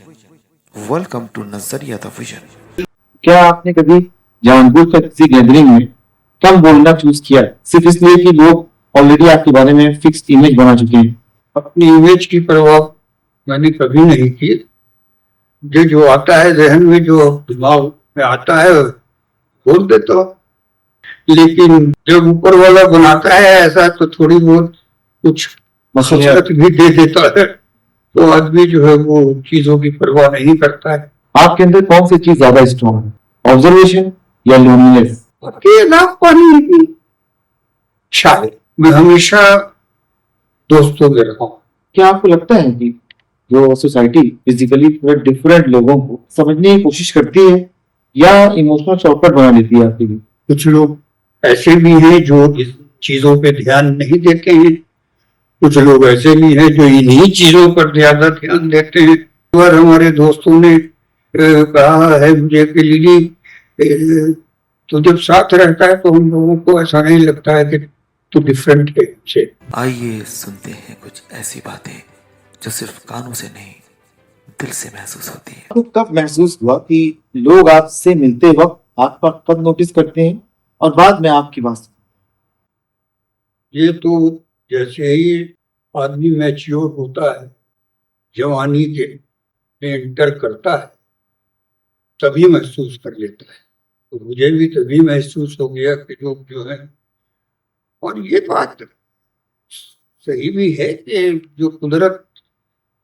Welcome to नजरिया the vision. क्या आपने कभी जानबूझकर किसी गैदरिंग में कम बोलना चूज किया सिर्फ इसलिए कि लोग ऑलरेडी आपके बारे में फिक्स्ड इमेज बना चुके हैं? अपनी इमेज की परवाह मैंने कभी नहीं की। जो आता है जहन में, जो दिमाग में आता है बोल देता हूँ। लेकिन जब ऊपर वाला बनाता है ऐसा तो थोड़ी बहुत कुछ मसलियत भी दे देता है, तो आदमी जो है वो चीजों की परवाह नहीं करता है। आपके अंदर कौन सी चीज ज्यादा स्ट्रॉन्ग है, ऑब्जर्वेशन या लोनलीनेस? अकेलापन की शायद मैं हमेशा दोस्तों में रहा हूँ। क्या आपको लगता है कि जो सोसाइटी फिजिकली थोड़ा डिफरेंट लोगों को समझने की कोशिश करती है या इमोशनल शॉर्टकट बना लेती है आपके लिए? कुछ लोग ऐसे भी हैं जो इस चीजों पे ध्यान नहीं देते हैं, कुछ लोग ऐसे भी हैं जो इन्हीं चीजों पर ज्यादा ध्यान देते हैं। और हमारे दोस्तों ने कहा है मुझे कि लीली तो जब साथ रहता है तो हम लोगों को ऐसा नहीं लगता है कि तू डिफरेंट है हमसे। आइए सुनते हैं कुछ ऐसी बातें जो सिर्फ कानों से नहीं दिल से महसूस होती है। आपको कब महसूस हुआ कि लोग आपसे मिलते वक्त आपका कब नोटिस करते हैं और बाद में आपकी बात सुनते हैं? ये तो जैसे ही आदमी मैच्योर होता है, जवानी के में एंटर करता है, तभी महसूस कर लेता है। तो मुझे भी तभी महसूस हो गया कि लोग जो है, और ये बात सही भी है कि जो कुदरत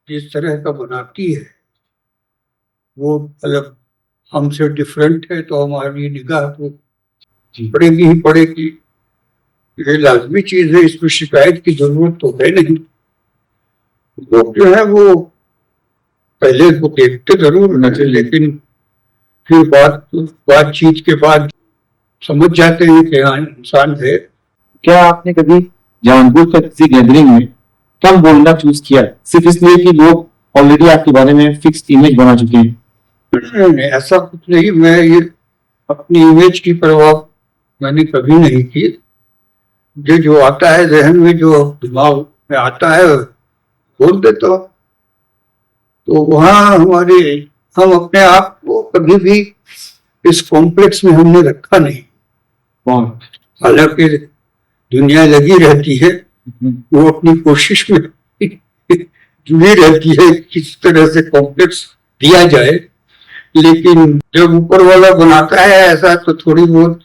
जिस तरह का बनाती है वो अलग हमसे डिफरेंट है, तो हमारी निगाह तो पड़ेगी ही पड़ेगी। ये लाजमी चीज है, इसमें शिकायत की जरूरत तो है नहीं। लोग जो है वो पहले को देखते जरूर न थे, लेकिन फिर बातचीत के बाद समझ जाते हैं कि हाँ इंसान है। क्या आपने कभी जानबूझकर किसी गैदरिंग में कम बोलना चूज किया सिर्फ इसलिए कि लोग ऑलरेडी आपके बारे में फिक्स्ड इमेज बना चुके हैं? नहीं, ऐसा कुछ नहीं। मैं ये अपनी इमेज की परवाह मैंने कभी नहीं की। जो आता है जहन में, जो दिमाग में आता है बोल देता हूँ। तो वहाँ हम अपने आप को कभी भी इस कॉम्प्लेक्स में हमने रखा नहीं। हालांकि दुनिया लगी रहती है, वो अपनी कोशिश में जुड़ी रहती है किस तरह से कॉम्प्लेक्स दिया जाए, लेकिन जब ऊपर वाला बनाता है ऐसा तो थोड़ी बहुत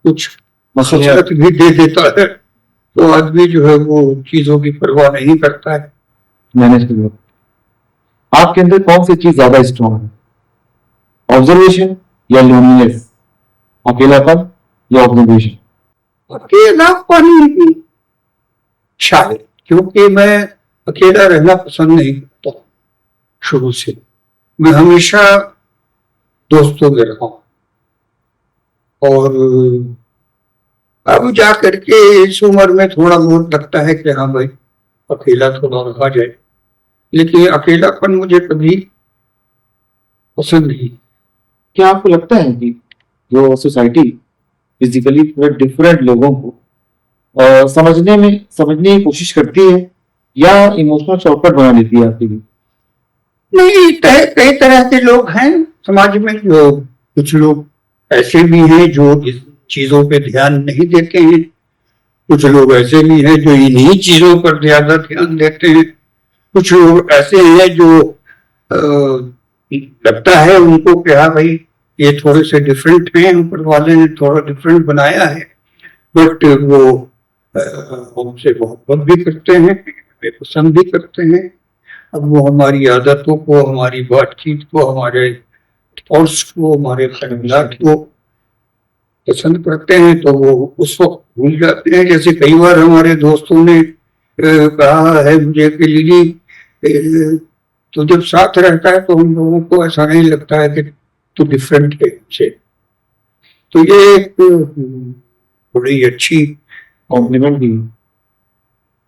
कुछ मसलियत भी दे देता है, तो आदमी जो है वो चीजों की परवाह नहीं करता है। मैनेज कर। आपके अंदर कौन सी चीज ज्यादा स्ट्रॉन्ग है, ऑब्जर्वेशन या लोनलीनेस? अकेलापन या ऑब्जर्वेशन? अकेलापन की शायद, क्योंकि मैं अकेला रहना पसंद नहीं करता शुरू से। मैं हमेशा दोस्तों में रहा हूँ, और अब जा करके इस उम्र में थोड़ा बहुत लगता है कि हाँ भाई अकेला थोड़ा रहा जाए, लेकिन अकेलापन मुझे कभी पसंद नहीं। क्या आपको लगता है कि जो सोसाइटी फिजिकली थोड़ा डिफरेंट लोगों को समझने की कोशिश करती है या इमोशनल शॉर्टकट बना लेती है आपके लिए? नहीं, कई तरह के लोग हैं समाज में। जो कुछ लोग ऐसे भी हैं जो इस चीजों पे ध्यान नहीं देते हैं, कुछ लोग ऐसे भी हैं जो इन्हीं चीजों पर ज्यादा ध्यान देते हैं, कुछ लोग ऐसे हैं जो लगता है उनको कि हाँ भाई ये थोड़े से डिफरेंट हैं, ऊपर वाले ने थोड़ा डिफरेंट बनाया है, बट वो हमसे मोहब्बत भी करते हैं, हमें पसंद भी करते हैं। अब वो हमारी आदतों को, हमारी बातचीत को, हमारे थॉट्स को, हमारे ख्यालात को पसंद करते हैं, तो वो उस वक्त भूल जाते हैं। जैसे कई बार हमारे दोस्तों ने कहा है मुझे कि लीली तो जब साथ रहता है तो हम लोगों को ऐसा नहीं लगता है कि तू डिफरेंट है हमसे। तो ये एक बड़ी अच्छी कॉम्प्लीमेंट भी,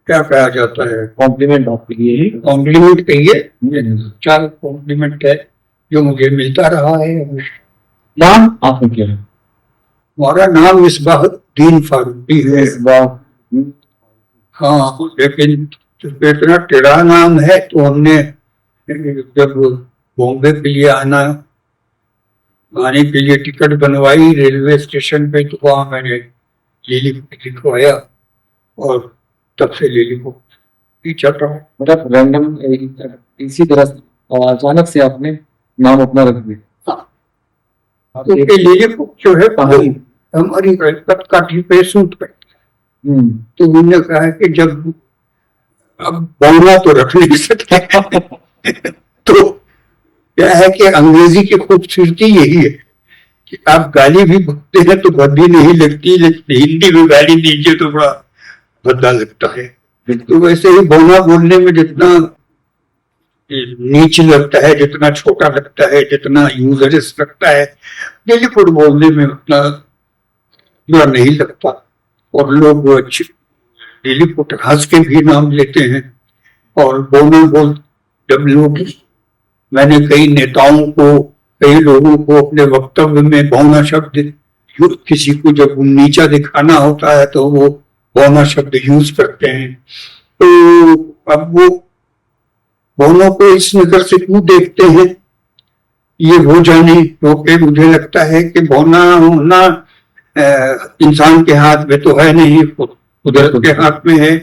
क्या कहा जाता है, कॉम्प्लीमेंट आपके लिए, कॉम्प्लीमेंट कहिए, अच्छा कॉम्प्लीमेंट है जो मुझे मिलता रहा है। नाम आपका क्या है? हमारा नाम मिसबाहुद्दीन फारूकी है। हाँ, लेकिन इतना टेढ़ा नाम है तो हमने जब बॉम्बे के लिए आने के लिए टिकट बनवाई रेलवे स्टेशन पे, तो वहां मैंने लिलीपुट लिखवाया और तब से लिलीपुट ही चल रहा है। मतलब रैंडम इसी तरह से अचानक से आपने नाम अपना रख दिया। क्योंकि लिलीपुट जो है पहाड़ी हमारी काठी पे सूट करती है, तो उन्होंने कहा कि जब अब बोलना तो रख नहीं सकते तो क्या है कि अंग्रेजी की खूबसूरती यही है कि आप गाली भी बोलते हैं तो भद्दी नहीं लगती, लेकिन हिंदी में गाली दीजिए तो बड़ा भद्दा लगता है। तो वैसे ही बोलना बोलने में जितना नीच लगता है, जितना छोटा लगता है, जितना यूजलेस लगता है, लिलीपुट बोलने में उतना बुरा नहीं लगता। और लोग लिलीपुट हंस के भी नाम लेते हैं। और बोल जब लोग, मैंने कई नेताओं को, कई लोगों को अपने वक्तव्य में बौना शब्द, किसी को जब नीचा दिखाना होता है तो वो बौना शब्द यूज करते हैं। तो अब वो बौनों को इस नजर से क्यों देखते हैं ये वो जाने। क्योंकि मुझे लगता है कि बौना होना इंसान के हाथ में तो है नहीं, कुदरत के हाथ में है।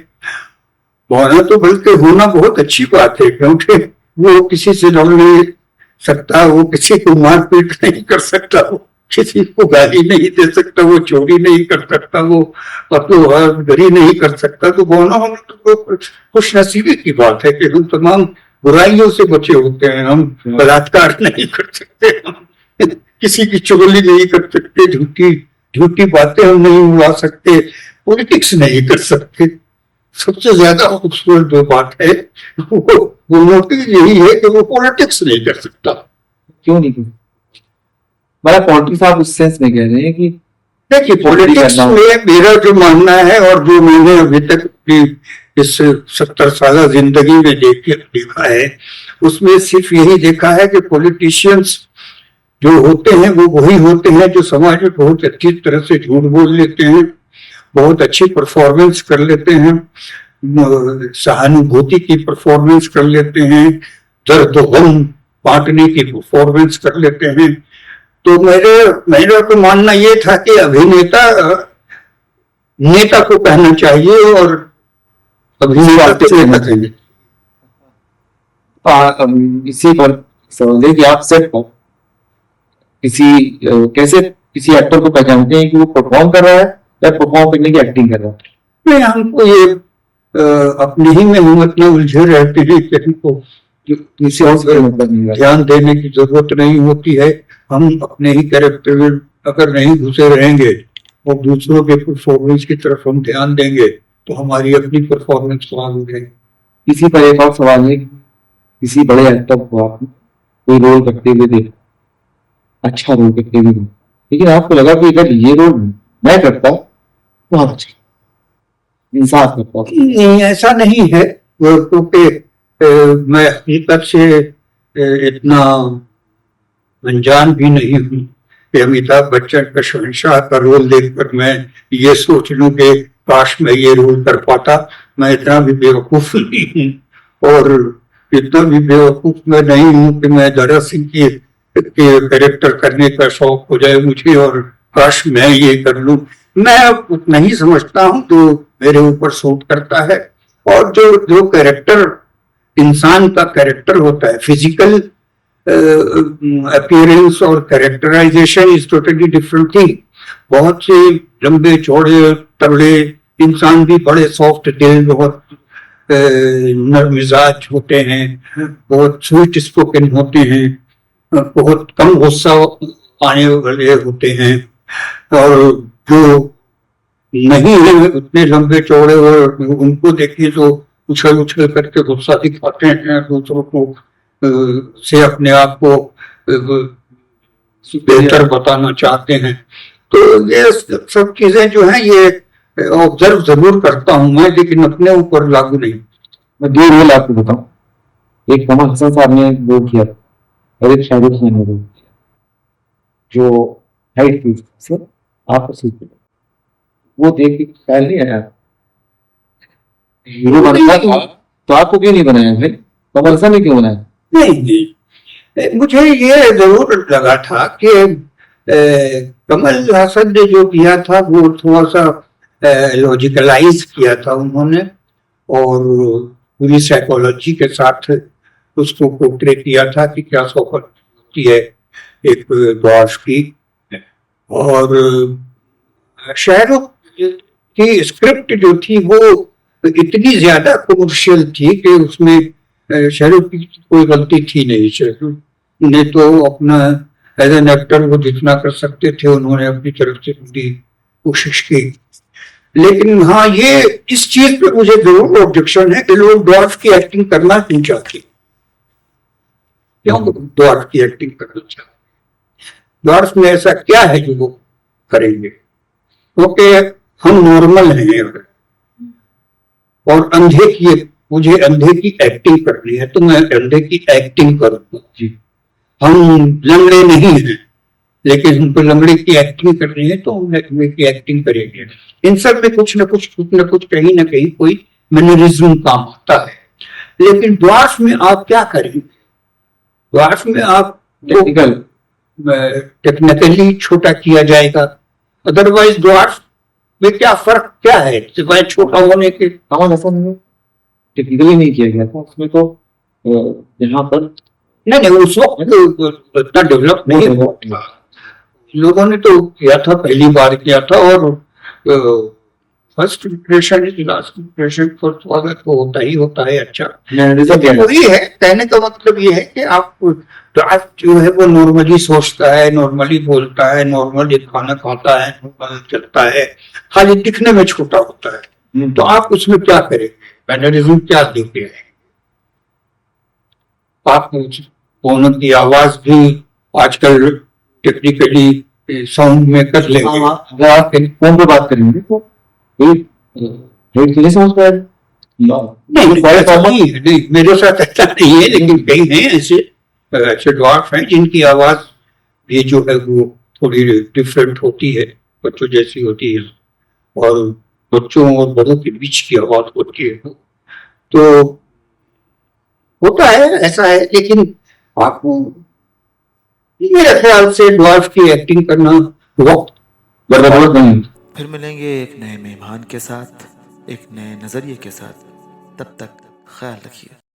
बौना तो बल्कि होना बहुत अच्छी बात है, क्योंकि वो किसी से लड़ नहीं सकता, वो किसी को मारपीट नहीं कर सकता, वो किसी को गाली नहीं दे सकता, वो चोरी नहीं कर सकता, वो अपलोगरी नहीं कर सकता। तो बौना होना तो खुश नसीबी की बात है कि हम तमाम बुराइयों से बचे होते हैं। हम बलात्कार नहीं कर सकते, हम किसी की चुगली नहीं कर सकते, झूठी बातें हम नहीं उड़ा सकते, पॉलिटिक्स नहीं कर सकते। सबसे ज्यादा खूबसूरत जो बात है वो नोटिस यही है कि वो पॉलिटिक्स नहीं कर सकता। क्यों नहीं कर मतलब पॉलिटिक्स आप उस सेंस में कह रहे हैं कि देखिए, पॉलिटिक्स में मेरा जो मानना है और जो मैंने अभी तक इस 70 साल जिंदगी में देखा है, उसमें सिर्फ यही देखा है कि पॉलिटिशियंस जो होते हैं वो वही होते हैं जो समाज में बहुत अच्छी तरह से झूठ बोल लेते हैं, बहुत अच्छी परफॉर्मेंस कर लेते हैं, सहानुभूति की परफॉर्मेंस कर लेते हैं, दर्द गम बांटने की परफॉर्मेंस कर लेते हैं। तो मेरा तो मानना ये था कि अभिनेता नेता को कहना चाहिए और अभिनेता को नेता कहेंगे। इसी पर समझिए कि आप सेट पर कैसे किसी एक्टर को पहचानते हैं कि वो परफॉर्म कर रहा है या परफॉर्म करने की एक्टिंग कर रहा है? नहीं, हमको ये अपने ही में हम इतना उलझे रहते हैं कि हमको किसी और ध्यान देने की जरूरत नहीं होती है। हम अपने ही कैरेक्टर में अगर नहीं घुसे रहेंगे और दूसरों के परफॉर्मेंस की तरफ हम ध्यान देंगे तो हमारी अपनी परफॉर्मेंस खराब हो जाएगी। इसी पर एक और सवाल है, किसी बड़े एक्टर को आप कोई रोल करते हुए देखा, अच्छा रोल करते हुए, लेकिन आपको लगा कि अगर ये रोल मैं करता बहुत अच्छा, इंसाफ करता? नहीं, ऐसा नहीं है, क्योंकि मैं हकीकत से इतना अनजान भी नहीं हूँ कि अमिताभ बच्चन का शहंशाह का रोल देखकर मैं ये सोच लूं कि काश मैं ये रोल कर पाता। मैं इतना भी बेवकूफ नहीं हूँ और इतना भी बेवकूफ मैं नहीं हूँ कि मैं दारा सिंह के कैरेक्टर करने का शौक हो जाए मुझे और काश मैं ये कर लूं। मैं उतना ही समझता हूँ जो मेरे ऊपर सूट करता है। और जो कैरेक्टर इंसान का कैरेक्टर होता है, फिजिकल अपीयरेंस और characterization is totally different thing. बहुत से लंबे चौड़े तगड़े इंसान भी बड़े सॉफ्ट दिल, बहुत नर्म मिजाज होते हैं, बहुत स्वीट स्पोकन होते हैं, बहुत कम गुस्सा आने वाले होते हैं। और जो नहीं है उतने लंबे चौड़े और उनको देखिए तो उछल उछल करके गुस्सा दिखाते हैं, दूसरों को से अपने आप को बेहतर बताना चाहते हैं। तो ये सब चीजें जो हैं ये ऑब्जर्व जरूर करता हूं मैं, लेकिन अपने ऊपर लागू नहीं। मैं दो रोल आपको बताऊं, एक कमल हसन साहब ने रोल किया और एक शाहरुख खान ने रोल किया, जो हाइट थी से आप वो देख के ख्याल नहीं आया हीरो बनता था तो आपको क्यों नहीं बनाया भाई? कमल हसन ने क्यों बनाया? नहीं, मुझे ये जरूर लगा था कि कमल हासन ने जो किया था वो थोड़ा सा लॉजिकलाइज किया था उन्होंने, और पूरी साइकोलॉजी के साथ उसको पोर्ट्रे किया था कि क्या सफर होती है एक डॉर्फ की। और शाहरुख की स्क्रिप्ट जो थी वो इतनी ज्यादा कमर्शियल थी कि उसमें शाहरुख की कोई गलती थी नहीं। शाहरुख ने तो अपना एज एन एक्टर वो जितना कर सकते थे उन्होंने अपनी तरफ से पूरी कोशिश की। लेकिन हाँ, ये इस चीज पे मुझे जरूर ऑब्जेक्शन है कि लोग डॉर्फ की एक्टिंग करना क्यों चाहते, क्यों डॉर्फ की एक्टिंग करना चाहते, डॉर्फ में ऐसा क्या है जो वो करेंगे? क्योंकि हम नॉर्मल हैं और अंधे की, मुझे अंधे की एक्टिंग करनी है तो मैं अंधे की एक्टिंग करूंगा जी। हम लंगड़े नहीं हैं, लेकिन हमको लंगड़े की एक्टिंग करनी है तो हम लंगड़े की एक्टिंग करेंगे। इन सब में कुछ न कुछ कहीं ना कहीं कोई मैनरिज्म काम आता है। लेकिन ड्वार्फ में आप क्या करेंगे? ड्वार्फ में आप टेक्निकली छोटा किया जाएगा, अदरवाइज ड्वार्फ में क्या फर्क क्या है सिवाय छोटा होने के? कमल हासन ने टेक्निकली नहीं किया गया था उसमें, तो यहाँ पर नहीं उस वक्त इतना डेवलप नहीं हुआ, लोगों ने तो किया था, पहली बार किया था। और first impression is last impression, first वाला तो होता ही होता है अच्छा। वही है, कहने का मतलब ये है कि आप ड्राफ्ट जो है वो नॉर्मली सोचता है, नॉर्मली बोलता है, नॉर्मली खाना खाता है, नॉर्मली चलता है, खाली दिखने में छोटा होता है। तो आप उसमें क्या करेंगे? मैनरिज्म क्या देते हैं आप? फोन की आवाज भी आजकल टेक्निकली साउंड में कर लेंगे। अगर आप फोन पे बात करेंगे तो नहीं समझ पाएगा। नहीं, मेरे साथ ऐसा नहीं है, लेकिन कई हैं ऐसे ड्वार्फ हैं जिनकी आवाज ये जो है वो थोड़ी डिफरेंट होती है, बच्चों जैसी होती है, और बच्चों और बड़ों के बीच की आवाज होती है। तो होता है, ऐसा है। लेकिन आपको मेरे ख्याल से ड्वार्फ की एक्टिंग करना वक्त बर्बाद नहीं। फिर मिलेंगे एक नए मेहमान के साथ, एक नए नजरिए के साथ। तब तक ख्याल रखिए।